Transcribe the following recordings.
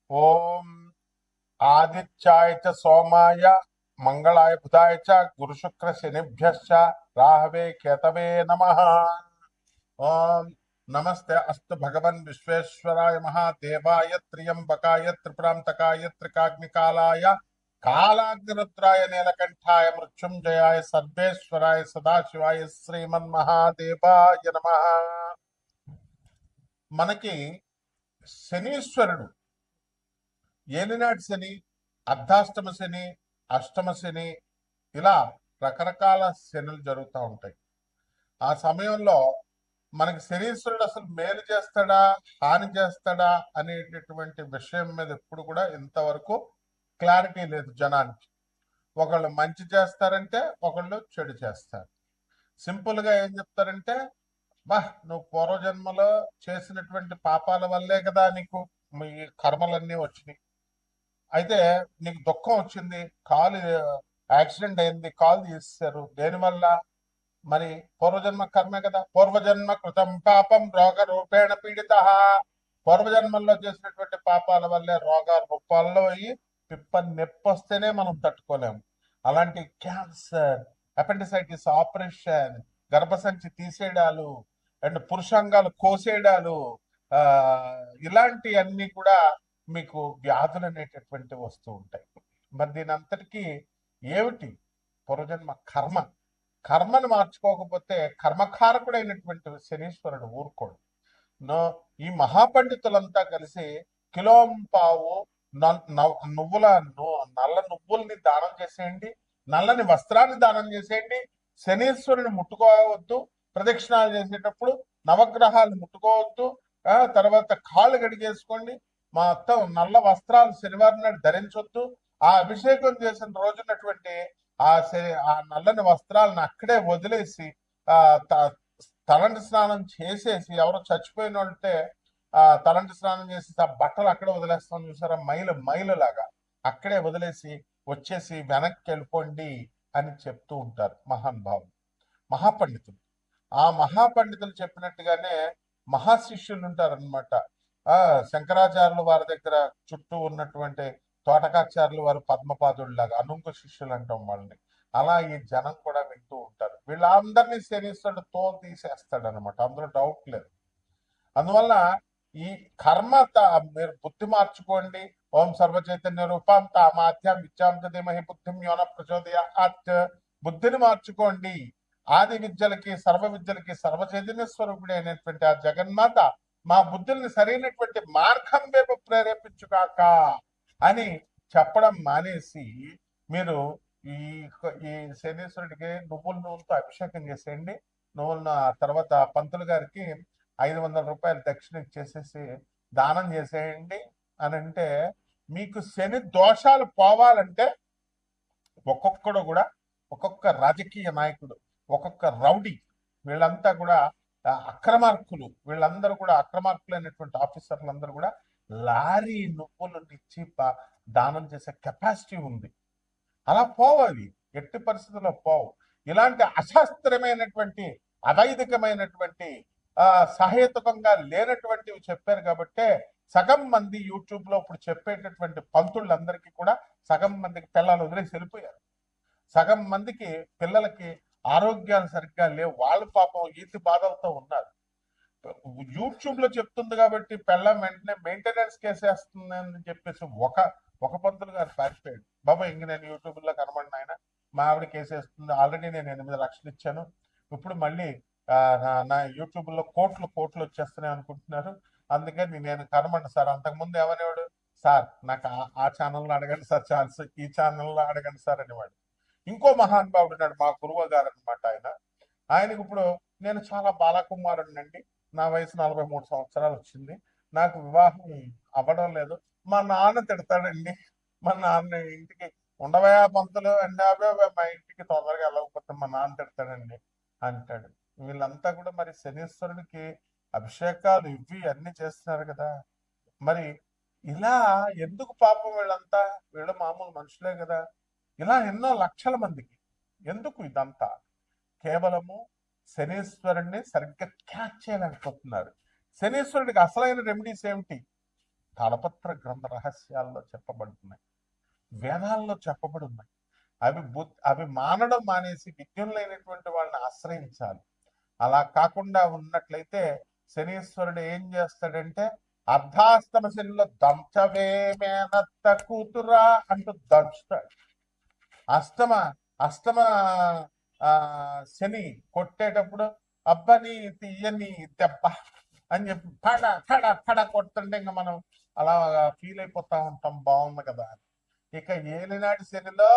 ఓం ఆదిత్యాయ చ సోమాయ మంగళాయ బుధాయ చ గురుశుక్ర శనిభ్యశ్చ రాహవే కేతవే నమః. ఓం నమస్తే అస్తు భగవన్ విశ్వేశ్వరాయ మహాదేవాయ త్ర్యంబకాయ త్రిపురాంతకాయ త్రికాగ్నికాలాయ కాలాగ్నిరుద్రాయ నీలకంఠాయ మృత్యుంజయాయ సర్వేశ్వరాయ సదాశివాయ శ్రీమన్మహాదేవాయ నమః. మనకి శనీశ్వరుడు ఏలినాటి శని, అర్ధాష్టమ శని, అష్టమ శని, ఇలా రకరకాల శనులు జరుగుతూ ఉంటాయి. ఆ సమయంలో మనకి శనీశ్వరుడు అసలు మేలు చేస్తాడా హాని చేస్తాడా అనేటటువంటి విషయం మీద ఎప్పుడు కూడా ఇంతవరకు క్లారిటీ లేదు జనానికి. ఒకళ్ళు మంచి చేస్తారంటే ఒకళ్ళు చెడు చేస్తారు. సింపుల్ గా ఏం చెప్తారంటే, బా నువ్వు పూర్వజన్మలో చేసినటువంటి పాపాల వల్లే కదా నీకు మీ కర్మలన్నీ వచ్చినాయి. అయితే నీకు దుఃఖం వచ్చింది, కాలు యాక్సిడెంట్ అయింది, కాలు తీసేశారు, దేనివల్ల? మరి పూర్వజన్మ కర్మే కదా. పూర్వజన్మ కృతం పాపం రోగ రూపేణ పీడిత. పూర్వజన్మల్లో చేసినటువంటి పాపాల వల్లే రోగ రూపాల్లో అయ్యి పిప్ప నొప్పి వస్తేనే మనం తట్టుకోలేము. అలాంటి క్యాన్సర్, అపెండిసైటిస్ ఆపరేషన్, గర్భసంచి తీసేయడాలు అండ్ పురుషాంగాలు కోసేయడాలు, ఆ ఇలాంటి అన్ని కూడా మీకు వ్యాధులు అనేటటువంటివి వస్తూ ఉంటాయి. మరి దీని అంతటికీ ఏమిటి? పూర్వజన్మ కర్మ. కర్మను మార్చుకోకపోతే కర్మకారకుడైనటువంటి శనీశ్వరుడు ఊరుకోడు. నో, ఈ మహాపండితులంతా కలిసి కిలోంపావు నువ్వుల నల్ల నువ్వుల్ని దానం చేసేయండి, నల్లని వస్త్రాన్ని దానం చేసేయండి, శనీశ్వరుని ముట్టుకోవద్దు, ప్రదక్షిణాలు చేసేటప్పుడు నవగ్రహాలు ముట్టుకోవద్దు, తర్వాత కాళ్ళు గడిగేసుకోండి, మొత్తం నల్ల వస్త్రాలు శనివారం నాడు ధరించొద్దు. ఆ అభిషేకం చేసిన రోజునటువంటి ఆ నల్లని వస్త్రాలను అక్కడే వదిలేసి తలంటి స్నానం చేసేసి, ఎవరో చచ్చిపోయిన ఉంటే తలంటి స్నానం చేసి ఆ బట్టలు అక్కడే వదిలేస్తాం చూసారా, మైలులాగా అక్కడే వదిలేసి వచ్చేసి వెనక్కి వెళ్ళిపోండి అని చెప్తూ ఉంటారు మహానుభావులు, మహాపండితులు. ఆ మహాపండితులు చెప్పినట్టుగానే మహాశిష్యులు ఉంటారనమాట. శంకరాచార్యులు వారి దగ్గర చుట్టూ ఉన్నటువంటి తోటకాచార్యులు వారు పద్మపాదుల్లాగా అనుంగు శిష్యులు అంటాం వాళ్ళని. అలా ఈ జనం కూడా వింటూ ఉంటారు. వీళ్ళందరినీ శనిశ్వరుడు తోలు తీసేస్తాడు అనమాట, అందులో డౌట్ లేదు. అందువల్ల ఈ కర్మ మీరు బుద్ధి మార్చుకోండి. ఓం సర్వ చైతన్య రూపం తామాధ్యం విద్యాం ధీమహి బుద్ధిం యోన ప్రచోదయాత్. బుద్ధిని మార్చుకోండి. ఆది విద్యలకి సర్వ విద్యలకి సర్వ చైతన్య స్వరూపుడి అయినటువంటి ఆ జగన్మాత మా బుద్ధుల్ని సరైనటువంటి మార్గం వైపు ప్రేరేపించుగాక అని చెప్పడం మానేసి మీరు ఈ ఈ శనీశ్వరుడికి నువ్వుల నూనెతో అభిషేకం చేసేయండి. నువ్వుల తర్వాత పంతులు గారికి 500 రూపాయలు దక్షిణ ఇచ్చేసేసి దానం చేసేయండి అని అంటే, మీకు శని దోషాలు పోవాలంటే ఒక్కొక్కడు కూడా, ఒక్కొక్క రాజకీయ నాయకుడు, ఒక్కొక్క రౌడీ, వీళ్ళంతా కూడా అక్రమార్కులు, వీళ్ళందరూ కూడా అక్రమార్కులైనటువంటి ఆఫీసర్లందరూ కూడా లారీ నువ్వులు ఇచ్చి దానం చేసే కెపాసిటీ ఉంది. అలా పోవు, అవి ఎట్టి పరిస్థితుల్లో పోవు. ఇలాంటి అశాస్త్రమైనటువంటి అవైదికమైనటువంటి సహేతుకంగా లేనటువంటివి చెప్పారు కాబట్టే సగం మంది యూట్యూబ్ లో ఇప్పుడు చెప్పేటటువంటి పంతుళ్ళందరికీ కూడా సగం మందికి పిల్లలు వదిలేసి వెళ్ళిపోయారు. సగం మందికి పిల్లలకి ఆరోగ్యాలు సరిగ్గా లేవు, వాళ్ళు పాపం ఈతి బాధలతో ఉన్నారు. యూట్యూబ్ లో చెప్తుంది కాబట్టి పెళ్ళం వెంటనే మెయింటెనెన్స్ కేసేస్తుంది అని చెప్పేసి ఒక పంతులు గారు పారిపోయాడు. బాబా ఇంక నేను యూట్యూబ్ లో కనబడిన ఆయన, మా ఆవిడ కేసేస్తుంది, ఆల్రెడీ నేను 8 లక్షలు ఇచ్చాను, ఇప్పుడు మళ్ళీ నా యూట్యూబ్ లో కోట్లు వచ్చేస్తున్నాయి అనుకుంటున్నారు, అందుకని నేను కనబడి సార్. అంతకుముందు ఎవరేవాడు సార్, నాకు ఆ ఛానల్లో అడగండి సార్ ఛాన్స్, ఈ ఛానల్లో అడగండి సార్ అనేవాడు. ఇంకో మహానుభావుడు ఉన్నాడు, మా గురువు గారు అనమాట. ఆయనకి ఇప్పుడు నేను చాలా బాలకుమారుడినండి, నా వయసు 43 సంవత్సరాలు వచ్చింది, నాకు వివాహం అవ్వడం లేదు, మా నాన్న తిడతాడండి, మా నాన్న ఇంటికి ఉండవయా పంతులు అంటే మా ఇంటికి తొందరగా వెళ్ళకపోతే మా నాన్న తిడతాడండి అంటాడు. వీళ్ళంతా కూడా మరి శనీశ్వరుడికి అభిషేకాలు ఇవి అన్ని చేస్తున్నారు కదా. మరి ఇలా ఎందుకు పాపం? వీళ్ళంతా వీళ్ళు మామూలు మనుషులే కదా. ఇలా ఎన్నో లక్షల మందికి ఎందుకు ఇదంతా? కేవలము శనీశ్వరుణ్ణి సరిగ్గా క్యాచ్ చేయలేకపోతున్నారు. శనీశ్వరుడికి అసలైన రెమెడీస్ ఏమిటి? తాళపత్ర గ్రంథ రహస్యాల్లో చెప్పబడుతున్నాయి, వేదాల్లో చెప్పబడి ఉన్నాయి. అవి మానడం మానేసి విజ్ఞులైనటువంటి వాళ్ళని ఆశ్రయించాలి. అలా కాకుండా ఉన్నట్లయితే శనీశ్వరుడు ఏం చేస్తాడంటే అర్ధాష్టమ శనిలో దంచవే మేనత్త కూతురా అంటూ దంచుతాడు. అష్టమ అష్టమ శని కొట్టేటప్పుడు అబ్బని తీయని దెబ్బ అని చెప్పి ఫడ ఫడ ఫడ కొడుతుంటే ఇంకా మనం అలా ఫీల్ అయిపోతా ఉంటాం, బాగుంది కదా. ఇక ఏలినాటి శనిలో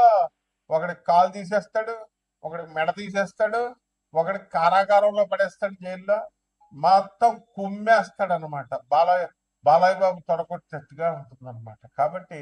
ఒకడికి కాలు తీసేస్తాడు, ఒకడికి మెడ తీసేస్తాడు, ఒకడికి కారాగారంలో పడేస్తాడు, జైల్లో మొత్తం కుమ్మేస్తాడు అనమాట. బాలయ్య బాబు తొడగొట్టినట్టుగా ఉంటుంది అనమాట. కాబట్టి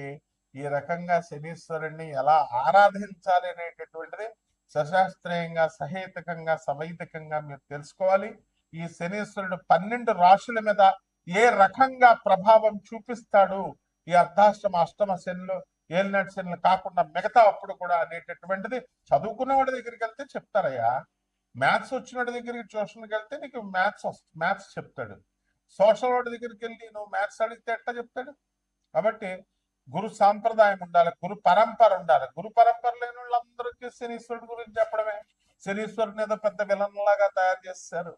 ఈ రకంగా శనీశ్వరుణ్ణి ఎలా ఆరాధించాలి అనేటటువంటిది సశాస్త్రీయంగా, సహేతుకంగా, సవైదికంగా మీరు తెలుసుకోవాలి. ఈ శనీశ్వరుడు 12 రాశుల మీద ఏ రకంగా ప్రభావం చూపిస్తాడు ఈ అర్ధాష్టమ అష్టమ శనులు, ఏలినాటి శనులు కాకుండా మిగతా అప్పుడు కూడా అనేటటువంటిది చదువుకున్న వాడి దగ్గరికి వెళ్తే చెప్తారయ్యా. మ్యాథ్స్ వచ్చిన వాడి దగ్గరికి ట్యూషన్కి వెళ్తే నీకు మ్యాథ్స్ చెప్తాడు. సోషల్ వాడి దగ్గరికి వెళ్ళి నువ్వు మ్యాథ్స్ అడిగితే ఎట్లా చెప్తాడు? కాబట్టి గురు సాంప్రదాయం ఉండాలి, గురు పరంపర ఉండాలి. గురు పరంపర లేని వాళ్ళందరికీ శనీశ్వరుడు గురించి చెప్పడమే. శనీశ్వరుని ఏదో పెద్ద విలన్ లాగా తయారు చేస్తారు.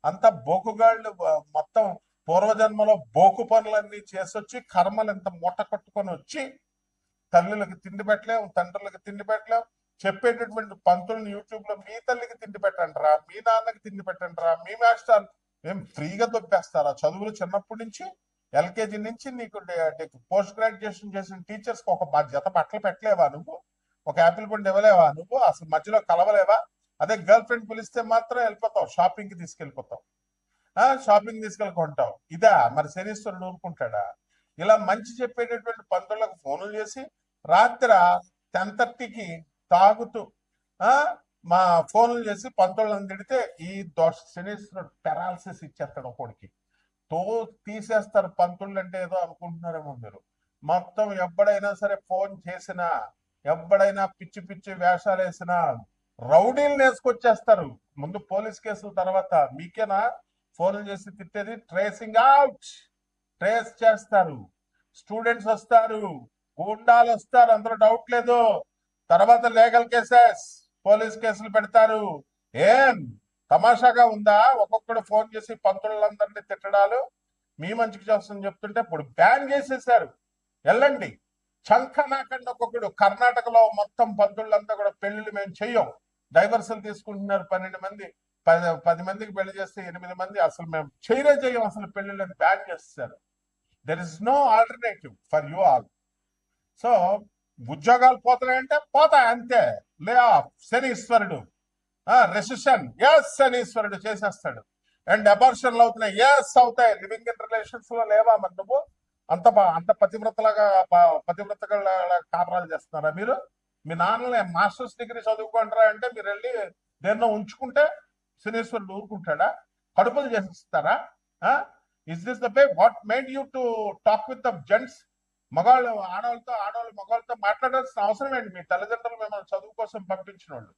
అంత బోకుగాళ్ళు మొత్తం పూర్వజన్మలో బోకు పనులన్నీ చేసొచ్చి కర్మలు ఎంత మూట కట్టుకొని వచ్చి తల్లులకు తిండి పెట్టలేము, తండ్రులకు తిండి పెట్టలేము. చెప్పేటటువంటి పంతులను యూట్యూబ్ లో మీ తల్లికి తిండి పెట్టండి రా, మీ నాన్నకి తిండి పెట్టండి రా, మీ మాస్టర్ మేము ఫ్రీగా దొబ్బేస్తారా చదువులు? చిన్నప్పటి నుంచి ఎల్కేజీ నుంచి నీకు పోస్ట్ గ్రాడ్యుయేషన్ చేసిన టీచర్స్ కి ఒక జత బట్టలు పెట్టలేవా నువ్వు? ఒక యాపిల్ పండు ఇవ్వలేవా నువ్వు? అసలు మధ్యలో కలవలేవా? అదే గర్ల్ ఫ్రెండ్ పిలిస్తే మాత్రం వెళ్ళిపోతావు, షాపింగ్ కి తీసుకెళ్ళిపోతావు, షాపింగ్ తీసుకెళ్ళుకుంటావు. ఇదా మరి శనీశ్వరుడు ఊరుకుంటాడా? ఇలా మంచి చెప్పేటటువంటి పంతులకు ఫోన్లు చేసి రాత్రి 10:30కి తాగుతూ మా ఫోన్లు చేసి పంతులను తిడితే ఈ శనీశ్వరుడు పెరాలసిస్ ఇచ్చేస్తాడు ఒకడికి. తీసేస్తారు. పంతుళ్ళు అంటే ఏదో అనుకుంటున్నారేమో మీరు. మొత్తం ఎప్పుడైనా సరే ఫోన్ చేసినా, ఎప్పుడైనా పిచ్చి పిచ్చి వేషాలు వేసినా రౌడీలు వేసుకొచ్చేస్తారు. ముందు పోలీస్ కేసుల తర్వాత మీకేనా ఫోన్లు చేసి తిట్టేది? ట్రేసింగ్ అవుట్, ట్రేస్ చేస్తారు, స్టూడెంట్స్ వస్తారు, గూండాలు వస్తారు, అందులో డౌట్ లేదు. తర్వాత లీగల్ కేసెస్, పోలీస్ కేసులు పెడతారు. ఏం తమాషాగా ఉందా? ఒక్కొక్కడు ఫోన్ చేసి పంతులందరినీ తిట్టడాలు, మీ మంచికి చేస్తుందని చెప్తుంటే ఇప్పుడు బ్యాన్ చేసేసారు. వెళ్ళండి చంక నాకండి. ఒక్కొక్కడు కర్ణాటకలో మొత్తం పంతులంతా కూడా పెళ్లిళ్ళు మేము చెయ్యం, డైవర్సల్ తీసుకుంటున్నారు. 12 మంది 10 మందికి పెళ్లి చేస్తే 8 మంది అసలు మేము చెయ్యం అసలు పెళ్లిళ్ళని బ్యాన్ చేస్తారు. There is no alternative for you all. So ఉద్యోగాలు పోతున్నాయంటే పోతాయి అంతే. లే ఆఫ్ శనీశ్వరుడు. రెసిషన్, ఎస్ శనీశ్వరుడు చేసేస్తాడు. అండ్ అబార్షన్లు అవుతున్నాయి, ఎస్ అవుతాయి. లివింగ్ ఇన్ రిలేషన్స్ లో లేవా మరి నువ్వు? అంత పతివ్రతగా కాపురాలు చేస్తున్నారా మీరు? మీ నాన్నలే మాస్టర్స్ డిగ్రీ చదువుకుంటారా అంటే మీరు వెళ్ళి దేన్నో ఉంచుకుంటే శనీశ్వరుడు ఊరుకుంటాడా? కడుపులు చేసిస్తారా? Is this the way? What made you to talk with the gents? మగవాళ్ళు ఆడవాళ్ళు మగవాళ్ళతో మాట్లాడాల్సిన అవసరం ఏంటి? మీ తల్లిదండ్రులు మిమ్మల్ని చదువు కోసం పంపించిన వాళ్ళు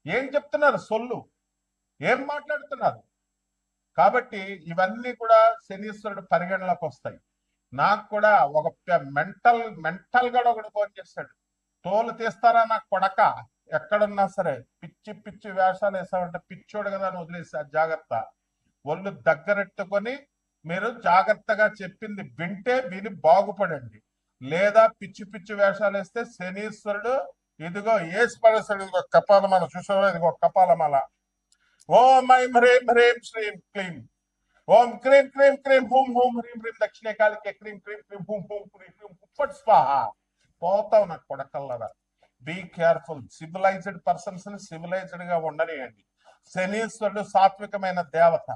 ఏం చెప్తున్నారు? సొల్లు ఏం మాట్లాడుతున్నారు? కాబట్టి ఇవన్నీ కూడా శనీశ్వరుడు పరిగణలోకి వస్తాయి. నాకు కూడా ఒక మెంటల్ గా ఒకటి ఫోన్ చేస్తాడు, తోలు తీస్తారా నాకు కొడక, ఎక్కడున్నా సరే పిచ్చి పిచ్చి వేషాలు వేసామంటే పిచ్చోడు కదా అని వదిలేసా. జాగ్రత్త, ఒళ్ళు దగ్గరెట్టుకొని మీరు జాగ్రత్తగా చెప్పింది విని బాగుపడండి. లేదా పిచ్చి పిచ్చి వేషాలు వేస్తే శనీశ్వరుడు ఇదిగో ఏసి పడేస్తాడు. ఇదిగో కపాలమాల చూసావా? ఇదిగో కపాలమాల. ఓం ఐం హ్రీం హ్రీం శ్రీం క్లీం, ఓం క్రీం క్రీం క్రీం హూం హూం హ్రీం హ్రీం దక్షిణ కాలికే క్రీం క్రీం క్రీం హూం హూం హ్రీం హ్రీం ఫట్ స్వాహ. పోతావు నాకు కొడకల్లరా. Be careful. సివిలైజ్డ్ పర్సన్స్ ని సివిలైజ్డ్ గా ఉండనియండి. శనీశ్వరుడు సాత్వికమైన దేవత,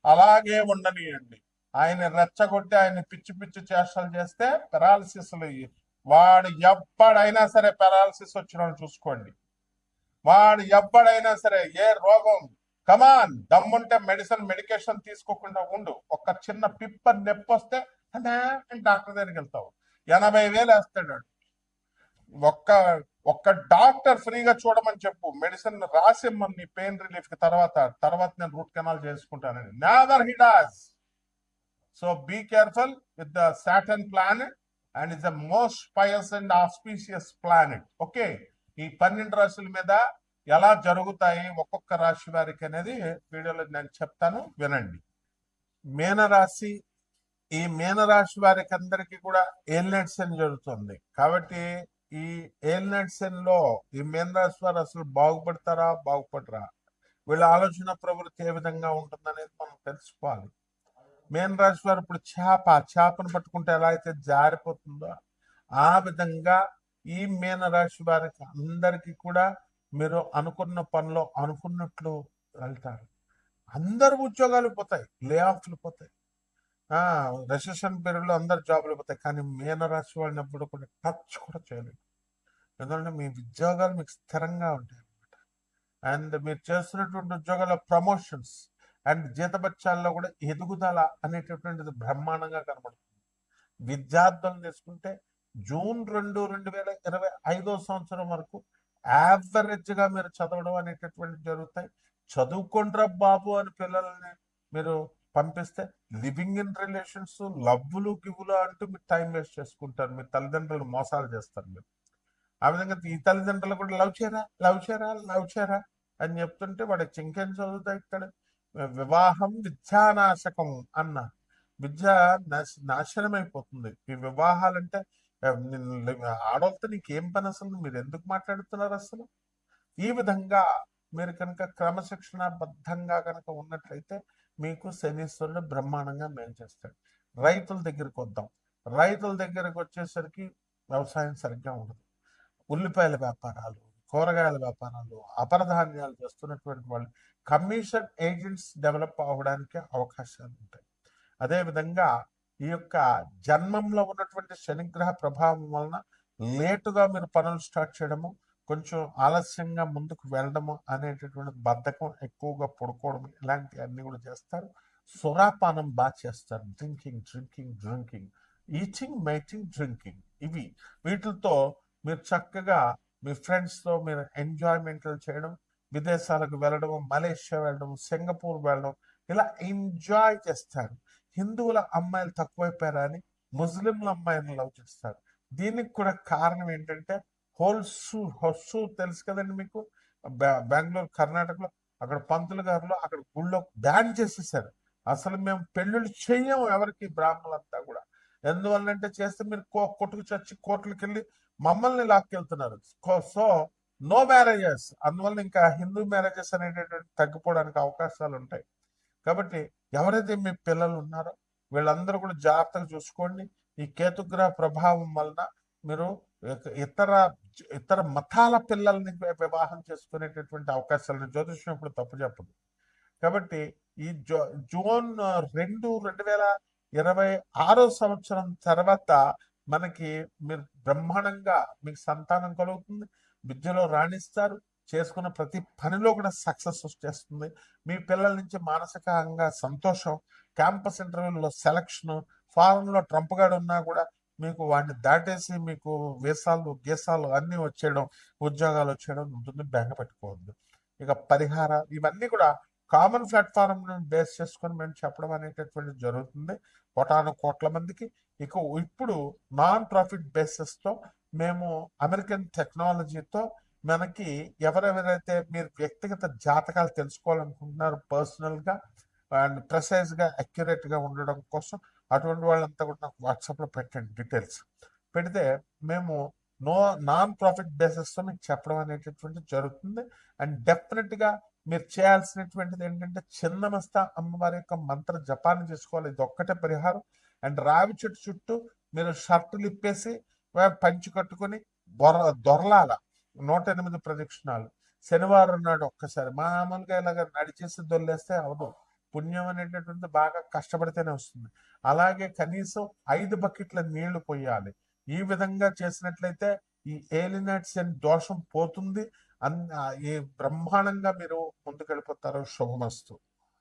అలాగే ఉండనియండి. ఆయన రెచ్చగొట్టి ఆయన పిచ్చి పిచ్చి చేష్టలు చేస్తే పెరాలసిస్, వాడు ఎప్పుడైనా సరే పెరాలసిస్ వచ్చిన చూసుకోండి. వాడు ఎప్పుడైనా సరే ఏ రోగం, కమాన్ దమ్ముంటే మెడికేషన్ తీసుకోకుండా ఉండు. ఒక చిన్న పిప్పర్ నొప్పి వస్తే డాక్టర్ దగ్గరికి వెళ్తావు, 80,000 వేస్తాడు. ఒక్క డాక్టర్ ఫ్రీగా చూడమని చెప్పు, మెడిసిన్ రాసిమ్మని పెయిన్ రిలీఫ్ కి. తర్వాత నేను రూట్ కెనాల్ చేసుకుంటానని. Never he does. So be careful with the Saturn planet and is the most pious and auspicious planet. Okay, ఈ 12 రాశుల మీద ఎలా జరుగుతాయి ఒక్కొక్క రాశి వారికి అనేది వీడియోలో నేను చెప్తాను, వినండి. మీనరాశి, ఈ మీనరాశి వారికి అందరికీ కూడా ఏలినాటి శని జరుగుతుంది. కాబట్టి ఈ ఏలినాటి శనిలో ఈ మీనరాశి వారు అసలు బాగుపడతారా బాగుపడరా, వీళ్ళ ఆలోచన ప్రవృత్తి ఏ విధంగా ఉంటుందనేది మనం తెలుసుకోవాలి. మీనరాశి వారు ఇప్పుడు చేపను పట్టుకుంటే ఎలా అయితే జారిపోతుందో ఆ విధంగా ఈ మీనరాశి వారికి అందరికీ కూడా మీరు అనుకున్న పనిలో అనుకున్నట్లు వెళ్తారు. అందరు ఉద్యోగాలు పోతాయి, లే ఆఫ్లు పోతాయి, రెసెషన్ పీరియడ్ లో అందరు జాబులు పోతాయి. కానీ మీనరాశి వాళ్ళని ఎప్పుడు కూడా టచ్ కూడా చేయలేదు. ఎందుకంటే మీ ఉద్యోగాలు మీకు స్థిరంగా ఉంటాయి అన్నమాట. అండ్ మీరు చేస్తున్నటువంటి ఉద్యోగాల ప్రమోషన్స్ అండ్ జీతబత్యాల్లో కూడా ఎదుగుదల అనేటటువంటిది బ్రహ్మాండంగా కనబడుతుంది. విద్యార్థులను తీసుకుంటే జూన్ 2, 2025 సంవత్సరం వరకు యావరేజ్ గా మీరు చదవడం అనేటటువంటి జరుగుతాయి. చదువుకుంటారా బాబు అని పిల్లల్ని మీరు పంపిస్తే లివింగ్ ఇన్ రిలేషన్స్, లవ్వులు గివ్వులు అంటూ మీరు టైం వేస్ట్ చేసుకుంటారు. మీ తల్లిదండ్రులు మోసాలు చేస్తారు మీరు. ఆ విధంగా ఈ తల్లిదండ్రులు కూడా లవ్ చేయరా లవ్ చేయరా లవ్ చేయరా అని చెప్తుంటే వాడికి ఇంకేం చదువుతాయి. ఇక్కడ వివాహం విద్యానాశకం అన్న విద్య నాశనం అయిపోతుంది. ఈ వివాహాలంటే ఆడవాళ్ళతో నీకేం పని, అసలు మీరు ఎందుకు మాట్లాడుతున్నారు అసలు? ఈ విధంగా మీరు కనుక క్రమశిక్షణబద్ధంగా కనుక ఉన్నట్లయితే మీకు శనీశ్వరుడు బ్రహ్మాండంగా మేలు చేస్తాడు. రైతుల దగ్గరికి వద్దాం. రైతుల దగ్గరకు వచ్చేసరికి వ్యవసాయం సరిగ్గా ఉండదు. ఉల్లిపాయల వ్యాపారాలు, కూరగాయల వ్యాపారాలు, అపరధాన్యాలు చేస్తున్నటువంటి వాళ్ళు కమిషన్ ఏజెంట్స్ డెవలప్ అవ్వడానికి అవకాశాలు ఉంటాయి. అదేవిధంగా ఈ యొక్క జన్మంలో ఉన్నటువంటి శనిగ్రహ ప్రభావం వలన లేటుగా మీరు పనులు స్టార్ట్ చేయడము, కొంచెం ఆలస్యంగా ముందుకు వెళ్ళడము అనేటటువంటి బద్ధకం, ఎక్కువగా పడుకోవడం, ఇలాంటివన్నీ కూడా చేస్తారు. సురాపానం బాగా చేస్తారు. డ్రింకింగ్, ఈటింగ్, మేటింగ్, డ్రింకింగ్, ఇవి వీటితో మీరు చక్కగా మీ ఫ్రెండ్స్తో మీరు ఎంజాయ్మెంట్లు చేయడం, విదేశాలకు వెళ్ళడం, మలేషియా వెళ్ళడం, సింగపూర్ వెళ్ళడం, ఇలా ఎంజాయ్ చేస్తారు. హిందువుల అమ్మాయిలు తక్కువైపోయారా అని ముస్లింల అమ్మాయిలను లవ్ చేస్తారు. దీనికి కూడా కారణం ఏంటంటే హొస్సు తెలుసు కదండి మీకు, బెంగళూరు కర్ణాటకలో అక్కడ పంతులు గారులో అక్కడ గుళ్ళో బ్యాన్ చేసేసారు. అసలు మేము పెళ్ళిళ్ళు చెయ్యము ఎవరికి, బ్రాహ్మణులంతా కూడా. ఎందువల్లంటే చేస్తే మీరు కొట్టుకు చచ్చి కోర్టులకు వెళ్ళి మమ్మల్ని లాక్కెళ్తున్నారు. So no marriages. అందువల్ల ఇంకా హిందూ మ్యారేజెస్ అనేటటువంటి తగ్గిపోవడానికి అవకాశాలు ఉంటాయి. కాబట్టి ఎవరైతే మీ పిల్లలు ఉన్నారో వీళ్ళందరూ కూడా జాగ్రత్తగా చూసుకోండి. ఈ కేతుగ్రహ ప్రభావం వలన మీరు ఇతర మతాల పిల్లల్ని వివాహం చేసుకునేటటువంటి అవకాశాలను జ్యోతిష్యం ఇప్పుడు తప్పు చెప్పదు. కాబట్టి ఈ జూన్ 2, 2026 సంవత్సరం తర్వాత మనకి మీరు బ్రహ్మాండంగా మీకు సంతానం కలుగుతుంది, విద్యలో రాణిస్తారు, చేసుకున్న ప్రతి పనిలో కూడా సక్సెస్ వచ్చేస్తుంది. మీ పిల్లల నుంచి మానసికంగా సంతోషం, క్యాంపస్ ఇంటర్వ్యూలో సెలక్షన్, ఫారెన్లో ట్రంప్ గాడు ఉన్నా కూడా మీకు వాడిని దాటేసి మీకు గీసాలు అన్నీ వచ్చేయడం, ఉద్యోగాలు వచ్చేయడం ఉంటుంది. బెంగ పెట్టుకోవద్దు. ఇక పరిహారం ఇవన్నీ కూడా కామన్ ప్లాట్ఫామ్ బేస్ చేసుకొని మేము చెప్పడం అనేటటువంటి జరుగుతుంది కోట్ల మందికి. ఇక ఇప్పుడు నాన్ ప్రాఫిట్ బేసిస్తో మేము అమెరికన్ టెక్నాలజీతో మనకి ఎవరెవరైతే మీరు వ్యక్తిగత జాతకాలు తెలుసుకోవాలనుకుంటున్నారు పర్సనల్గా అండ్ ప్రెసైజ్గా అక్యురేట్గా ఉండడం కోసం, అటువంటి వాళ్ళంతా కూడా నాకు వాట్సాప్లో పెట్టండి. డీటెయిల్స్ పెడితే మేము నాన్ ప్రాఫిట్ బేసిస్తో మీకు చెప్పడం అనేటటువంటి జరుగుతుంది. అండ్ డెఫినెట్గా మీరు చేయాల్సినటువంటిది ఏంటంటే చిన్నమస్తా అమ్మవారి యొక్క మంత్ర జపాన్ని చేసుకోవాలి. ఇది ఒక్కటే పరిహారం. అండ్ రావి చెట్టు చుట్టూ మీరు షర్టులు ఇప్పేసి పంచి కట్టుకొని దొరలాల 108 ప్రదక్షిణాలు శనివారం నాడు ఒక్కసారి. మామూలుగా ఇలాగ నడిచేసి దొల్లేస్తే అవదు. పుణ్యం అనేటటువంటి బాగా కష్టపడితేనే వస్తుంది. అలాగే కనీసం 5 బకెట్ల నీళ్లు పోయాలి. ఈ విధంగా చేసినట్లయితే ఈ ఏలినాటి శని దోషం పోతుంది. ఈ బ్రహ్మాండంగా మీరు ముందుకెళ్ళిపోతారు. శుభమస్తు.